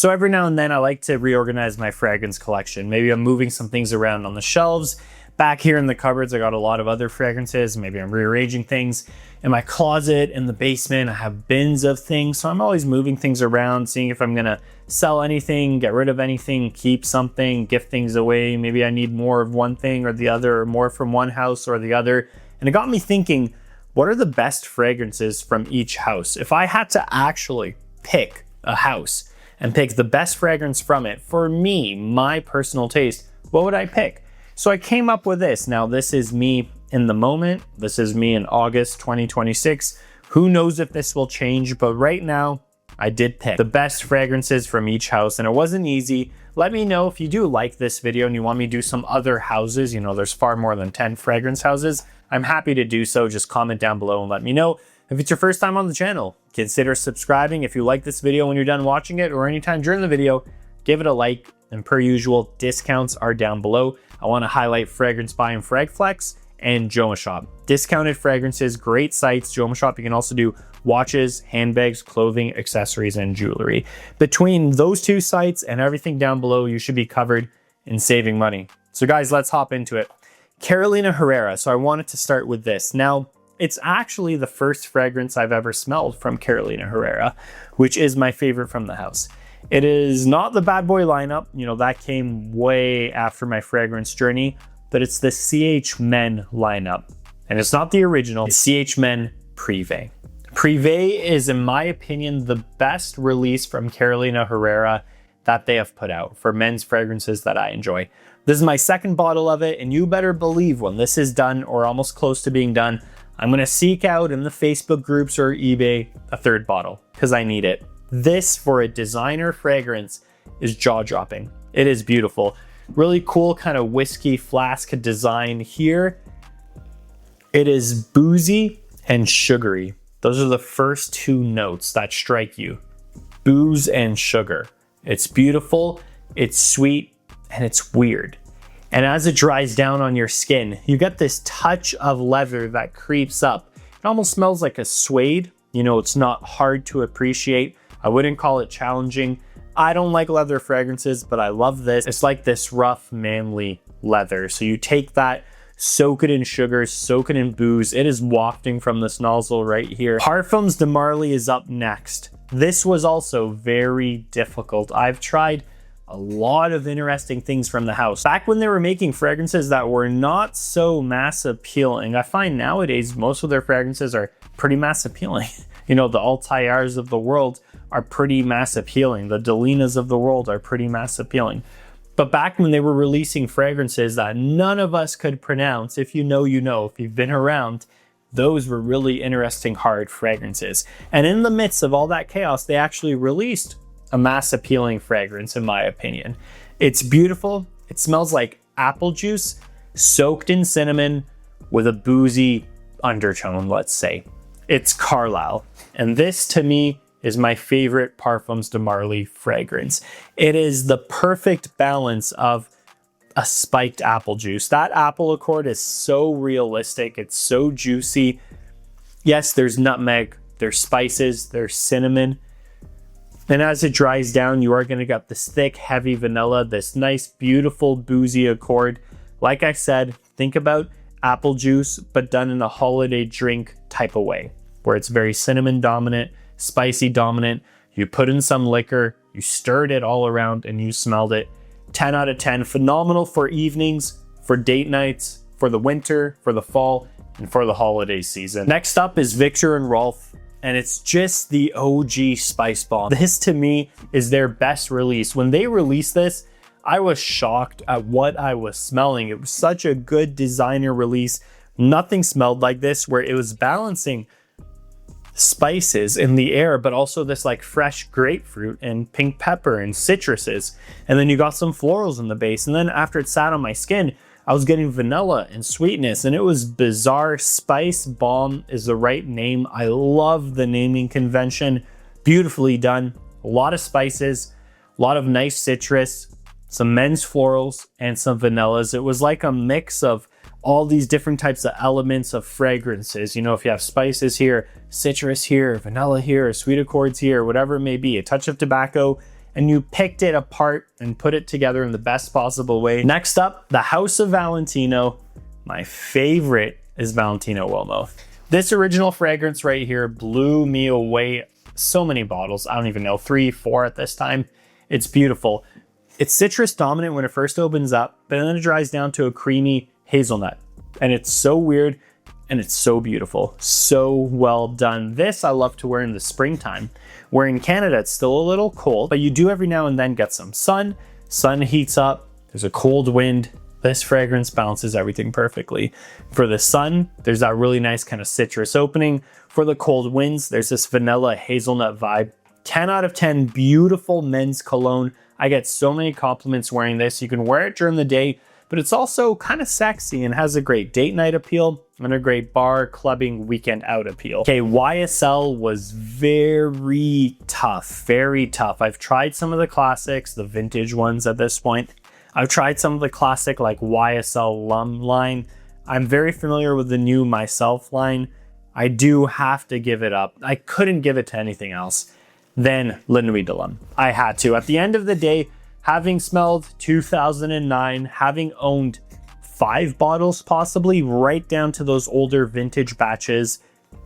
So every now and then I like to reorganize my fragrance collection. Maybe I'm moving some things around on the shelves. Back here in the cupboards, I got a lot of other fragrances. Maybe I'm rearranging things. In my closet, in the basement, I have bins of things. So I'm always moving things around, seeing if I'm gonna sell anything, get rid of anything, keep something, gift things away. Maybe I need more of one thing or the other, or more from one house or the other. And it got me thinking, what are the best fragrances from each house? If I had to actually pick a house and pick the best fragrance from it, for me, my personal taste, what would I pick? So I came up with this. Now, this is me in the moment. This is me in August 2026. Who knows if this will change, but right now I did pick the best fragrances from each house, and it wasn't easy. Let me know if you do like this video and you want me to do some other houses. You know, there's far more than 10 fragrance houses. I'm happy to do so. Just comment down below and let me know. If it's your first time on the channel, consider subscribing. If you like this video when you're done watching it or anytime during the video, give it a like. And per usual, discounts are down below. I want to highlight Fragrance Buy and Fragflex and Joma Shop. Discounted fragrances, great sites. Joma Shop, you can also do watches, handbags, clothing, accessories, and jewelry. Between those two sites and everything down below, you should be covered in saving money. So guys, let's hop into it. Carolina Herrera. So I wanted to start with this. Now, it's actually the first fragrance I've ever smelled from Carolina Herrera, which is my favorite from the house. It is not the Bad Boy lineup, you know, that came way after my fragrance journey, but it's the CH Men lineup. And it's not the original, it's CH Men Prive. Prive is, in my opinion, the best release from Carolina Herrera that they have put out for men's fragrances that I enjoy. This is my second bottle of it, and you better believe when this is done or almost close to being done, I'm gonna seek out in the Facebook groups or eBay a third bottle because I need it. This, for a designer fragrance, is jaw-dropping. It is beautiful. Really cool kind of whiskey flask design here. It is boozy and sugary. Those are the first two notes that strike you. Booze and sugar. It's beautiful, it's sweet, and it's weird. And as it dries down on your skin, you get this touch of leather that creeps up. It almost smells like a suede. You know, it's not hard to appreciate. I wouldn't call it challenging. I don't like leather fragrances, but I love this. It's like this rough, manly leather. So you take that, soak it in sugar, soak it in booze. It is wafting from this nozzle right here. Parfums de Marly is up next. This was also very difficult. I've tried a lot of interesting things from the house. Back when they were making fragrances that were not so mass appealing, I find nowadays most of their fragrances are pretty mass appealing. You know, the Altairs of the world are pretty mass appealing. The Delinas of the world are pretty mass appealing. But back when they were releasing fragrances that none of us could pronounce, if you know, you know, if you've been around, those were really interesting, hard fragrances. And in the midst of all that chaos, they actually released a mass appealing fragrance, in my opinion. It's beautiful. It smells like apple juice soaked in cinnamon with a boozy undertone, let's say. It's Carlisle. And this, to me, is my favorite Parfums de Marly fragrance. It is the perfect balance of a spiked apple juice. That apple accord is so realistic. It's so juicy. Yes, there's nutmeg, there's spices, there's cinnamon. And as it dries down, you are going to get this thick, heavy vanilla, this nice, beautiful, boozy accord. Like I said, think about apple juice, but done in a holiday drink type of way, where it's very cinnamon dominant, spicy dominant. You put in some liquor, you stirred it all around, and you smelled it. 10 out of 10. Phenomenal for evenings, for date nights, for the winter, for the fall, and for the holiday season. Next up is Viktor and Rolf, and it's just the OG Spicebomb. This, to me, is their best release. When they released this, I was shocked at what I was smelling. It was such a good designer release. Nothing smelled like this, where it was balancing spices in the air, but also this like fresh grapefruit and pink pepper and citruses. And then you got some florals in the base. And then after it sat on my skin, I was getting vanilla and sweetness, and it was bizarre. Spicebomb is the right name. I love the naming convention. Beautifully done. A lot of spices, a lot of nice citrus, some men's florals, and some vanillas. It was like a mix of all these different types of elements of fragrances. You know, if you have spices here, citrus here, vanilla here, sweet accords here, whatever it may be, a touch of tobacco, and you picked it apart and put it together in the best possible way. Next up, the House of Valentino. My favorite is Valentino Uomo. This original fragrance right here blew me away. So many bottles, I don't even know, 3, 4 at this time. It's beautiful. It's citrus dominant when it first opens up, but then it dries down to a creamy hazelnut. And it's so weird and it's so beautiful. So well done. This I love to wear in the springtime, where in Canada it's still a little cold, but you do every now and then get some sun. Sun heats up, there's a cold wind. This fragrance balances everything perfectly. For the sun, there's that really nice kind of citrus opening. For the cold winds, there's this vanilla hazelnut vibe. 10 out of 10, beautiful men's cologne. I get so many compliments wearing this. You can wear it during the day, but it's also kind of sexy and has a great date night appeal and a great bar, clubbing, weekend out appeal. Okay, YSL was very tough, very tough. I've tried some of the classics, the vintage ones at this point. I've tried some of the classic like YSL Lum line. I'm very familiar with the new Myself line. I do have to give it up. I couldn't give it to anything else than La Nuit de L'Homme. I had to. At the end of the day, having smelled 2009, having owned 5 bottles possibly, right down to those older vintage batches,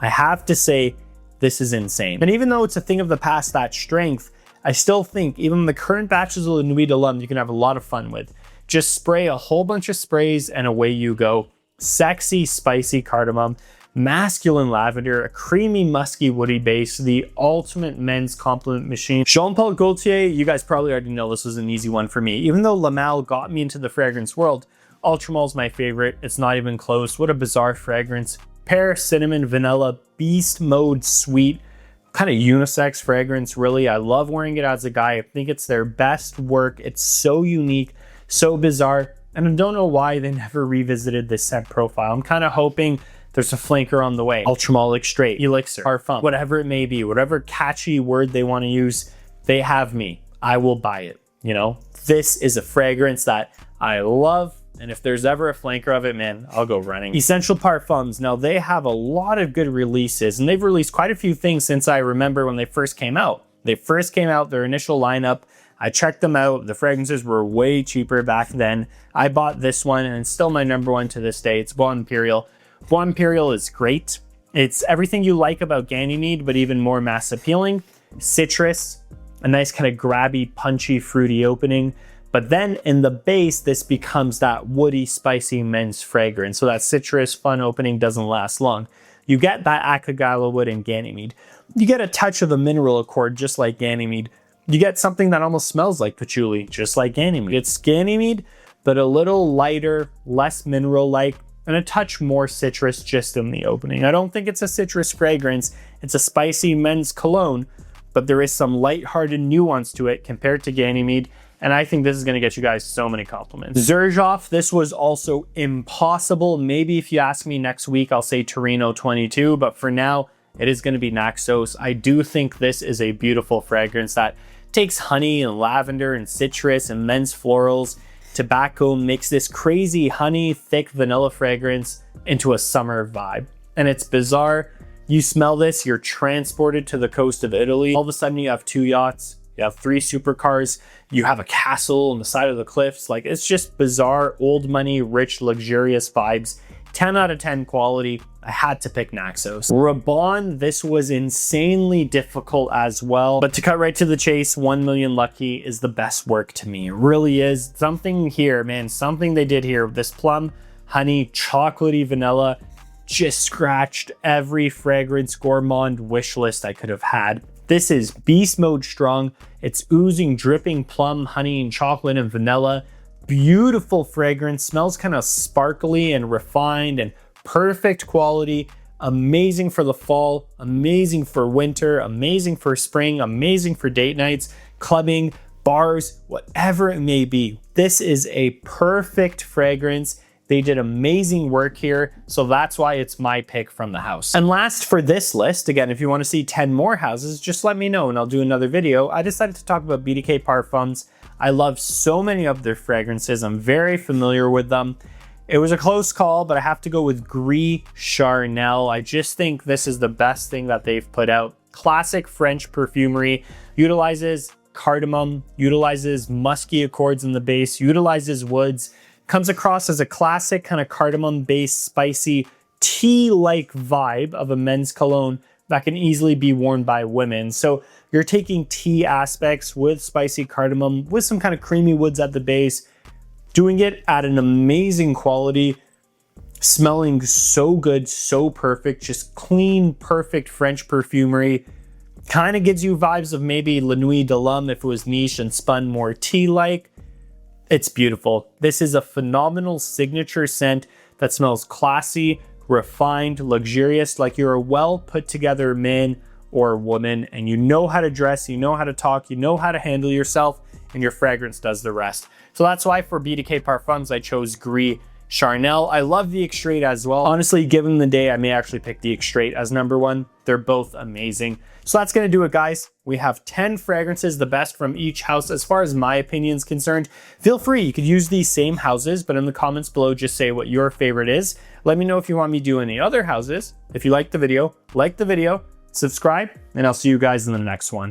I have to say this is insane. And even though it's a thing of the past, that strength, I still think even the current batches of La Nuit de L'Homme you can have a lot of fun with. Just spray a whole bunch of sprays and away you go. Sexy, spicy cardamom, masculine lavender, a creamy, musky, woody base, the ultimate men's compliment machine. Paul Gaultier, you guys probably already know this was an easy one for me. Even though Lamal got me into the fragrance world, Ultramall is my favorite. It's not even close. What a bizarre fragrance. Pear, cinnamon, vanilla, beast mode sweet. Kind of unisex fragrance, really. I love wearing it as a guy. I think it's their best work. It's so unique, so bizarre, and I don't know why they never revisited this scent profile. I'm kind of hoping there's a flanker on the way. Ultramall Extrait, Elixir, Parfum, whatever it may be, whatever catchy word they want to use, they have me. I will buy it, you know? This is a fragrance that I love. And if there's ever a flanker of it, man, I'll go running. Essential Parfums. Now, they have a lot of good releases, and they've released quite a few things since I remember when they first came out. They first came out, their initial lineup. I checked them out. The fragrances were way cheaper back then. I bought this one, and it's still my number one to this day. It's Bois Imperial. Bois Imperial is great. It's everything you like about Ganymede, but even more mass appealing. Citrus, a nice kind of grabby, punchy, fruity opening. But then in the base, this becomes that woody, spicy men's fragrance. So that citrus, fun opening doesn't last long. You get that Akagala wood and Ganymede. You get a touch of a mineral accord, just like Ganymede. You get something that almost smells like patchouli, just like Ganymede. It's Ganymede, but a little lighter, less mineral-like, and a touch more citrus just in the opening. I don't think it's a citrus fragrance. It's a spicy men's cologne, but there is some lighthearted nuance to it compared to Ganymede. And I think this is going to get you guys so many compliments. Xerjoff, this was also impossible. Maybe if you ask me next week, I'll say Torino 22. But for now, it is going to be Naxos. I do think this is a beautiful fragrance that takes honey and lavender and citrus and men's florals. Tobacco makes this crazy honey, thick vanilla fragrance into a summer vibe. And it's bizarre. You smell this, you're transported to the coast of Italy. All of a sudden you have 2 yachts. You have 3 supercars, you have a castle on the side of the cliffs. Like, it's just bizarre, old money, rich, luxurious vibes. 10 out of 10 quality. I had to pick Naxos. Rabanne, this was insanely difficult as well. But to cut right to the chase, 1 Million Lucky is the best work to me. It really is. Something here, man, something they did here. This plum, honey, chocolatey vanilla just scratched every fragrance gourmand wish list I could have had. This is beast mode strong. It's oozing, dripping plum, honey, and chocolate and vanilla. Beautiful fragrance, smells kind of sparkly and refined and perfect quality. Amazing for the fall, amazing for winter, amazing for spring, amazing for date nights, clubbing, bars, whatever it may be. This is a perfect fragrance. They did amazing work here, so that's why it's my pick from the house. And last for this list, again, if you want to see 10 more houses, just let me know and I'll do another video. I decided to talk about BDK Parfums. I love so many of their fragrances. I'm very familiar with them. It was a close call, but I have to go with Gris Charnel. I just think this is the best thing that they've put out. Classic French perfumery, utilizes cardamom, utilizes musky accords in the base, utilizes woods, comes across as a classic kind of cardamom-based, spicy, tea-like vibe of a men's cologne that can easily be worn by women. So you're taking tea aspects with spicy cardamom, with some kind of creamy woods at the base, doing it at an amazing quality, smelling so good, so perfect, just clean, perfect French perfumery. Kind of gives you vibes of maybe La Nuit de l'Homme if it was niche and spun more tea-like. It's beautiful. This is a phenomenal signature scent that smells classy, refined, luxurious, like you're a well put together man or woman, and you know how to dress, you know how to talk, you know how to handle yourself, and your fragrance does the rest. So that's why for BDK Parfums, I chose Gris Charnel. I love the Extrait as well. Honestly, given the day, I may actually pick the Extrait as number one. They're both amazing. So that's gonna do it, guys. We have 10 fragrances, the best from each house as far as my opinion is concerned. Feel free, you could use these same houses, but in the comments below, just say what your favorite is. Let me know if you want me to do any other houses. If you like the video, subscribe, and I'll see you guys in the next one.